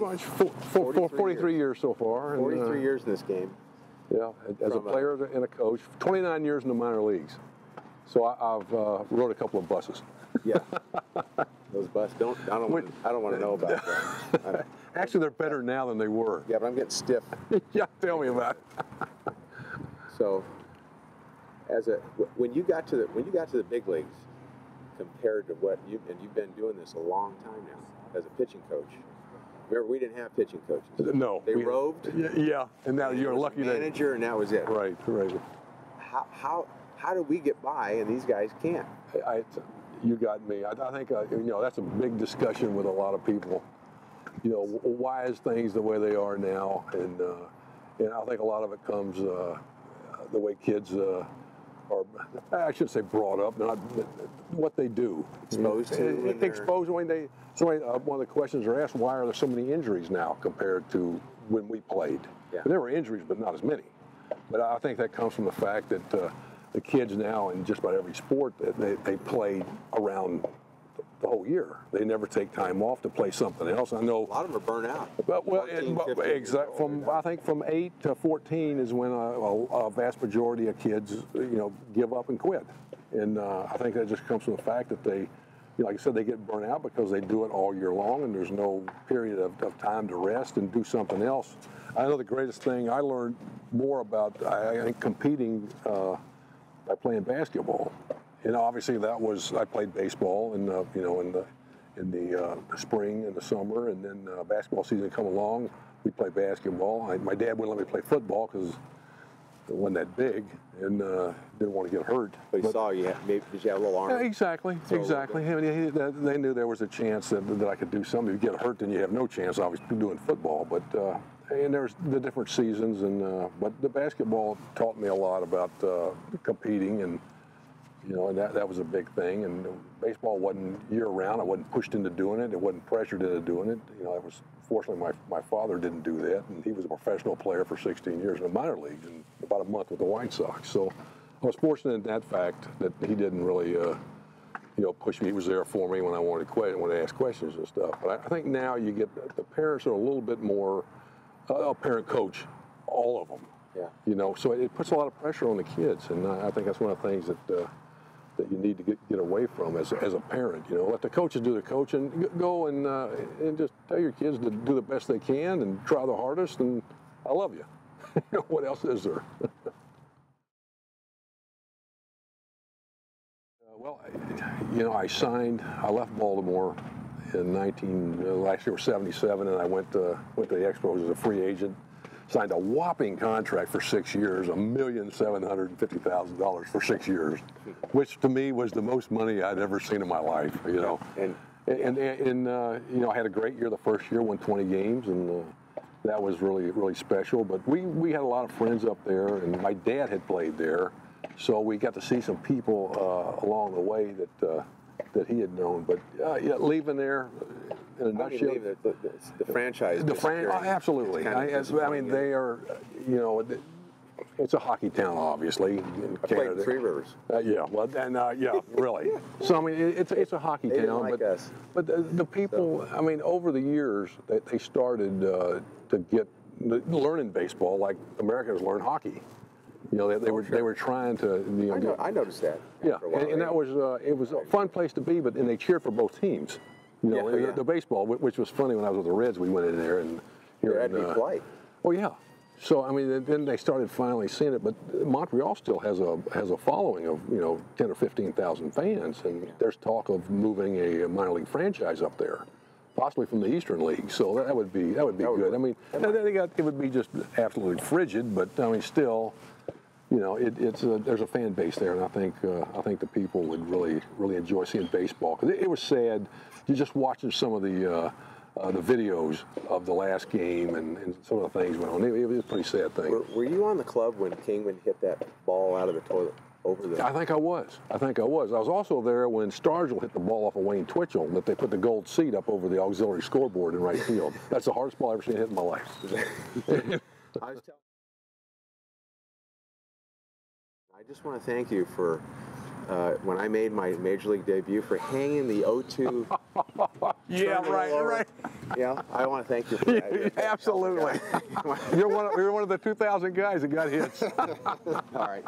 much. 43 years so far. 43 years in this game. Yeah, as a player and a coach. 29 years in the minor leagues. So I've rode a couple of buses. Yeah, those buses. I don't want to know about that. Actually, they're better now than they were. Yeah, but I'm getting stiff. Yeah, tell me about it. So, when you got to the big leagues, compared to what you've been doing this a long time now as a pitching coach. Remember, we didn't have pitching coaches. No, they roved. Yeah, and now you're lucky manager, and that was it. Right. How do we get by and these guys can't? You got me. I think that's a big discussion with a lot of people. Why is things the way they are now? And I think a lot of it comes the way kids are. I shouldn't say brought up, not what they do. Exposed to. Exposed when they. One of the questions are asked: why are there so many injuries now compared to when we played? Yeah. There were injuries, but not as many. But I think that comes from the fact that the kids now, in just about every sport, they play around the whole year. They never take time off to play something else. I know a lot of them are burnt out. But I think from 8 to 14 is when a vast majority of kids, give up and quit. And I think that just comes from the fact that they, like I said, they get burnt out because they do it all year long, and there's no period of time to rest and do something else. I know the greatest thing I learned more about, I think, competing by playing basketball. Obviously I played baseball in the spring and the summer, and then basketball season come along, we play basketball. My dad wouldn't let me play football because it wasn't that big, and didn't want to get hurt. But he saw you, maybe did you have a little arm? Yeah, exactly. They knew there was a chance that I could do something. If you get hurt, then you have no chance, obviously, doing football. But and there's the different seasons, and but the basketball taught me a lot about competing, and and that was a big thing. And baseball wasn't year-round. I wasn't pushed into doing it. It wasn't pressured into doing it. Fortunately, my father didn't do that, and he was a professional player for 16 years in the minor leagues and about a month with the White Sox. So I was fortunate in that fact that he didn't really, push me. He was there for me when I wanted to ask questions and stuff. But I think now you get the parents are a little bit more a parent coach, all of them. Yeah. So it puts a lot of pressure on the kids, and I think that's one of the things that you need to get away from as a parent. Let the coaches do the coaching, go and just tell your kids to do the best they can and try the hardest, and I love you. What else is there? I left Baltimore in last year was 77, and I went to the Expos as a free agent. Signed a whopping contract for 6 years, $1,750,000 for 6 years, which to me was the most money I'd ever seen in my life. And I had a great year the first year, won 20 games, and that was really, really special. But we had a lot of friends up there, and my dad had played there, so we got to see some people along the way that he had known. But leaving there, in a nutshell, the franchise. Absolutely. They are, it's a hockey town, obviously. In I played in Three Rivers. Really. So it's a hockey town. But the people, over the years, they started to get learning baseball like Americans learn hockey. They were trying to. I noticed that. Yeah, and that was it was a fun place to be, and they cheered for both teams. The baseball, which was funny when I was with the Reds, we went in there and had to be polite. Oh yeah. So then they started finally seeing it, but Montreal still has a following of 10 or 15,000 fans, and there's talk of moving a minor league franchise up there, possibly from the Eastern League. So that would be good. It would be just absolutely frigid, but still. There's a fan base there, and I think the people would really enjoy seeing baseball, because it was sad. You're just watching some of the videos of the last game and some of the things went on. It was a pretty sad thing. Were you on the club when Kingman hit that ball out of the toilet over the? I think I was. I was also there when Stargell hit the ball off of Wayne Twitchell, that they put the gold seat up over the auxiliary scoreboard in right field. That's the hardest ball I've ever seen hit in my life. I just want to thank you for when I made my Major League debut for hanging the 0-2 Yeah, right. Yeah, I want to thank you for that. Absolutely. You're one of the 2,000 guys that got hits. All right.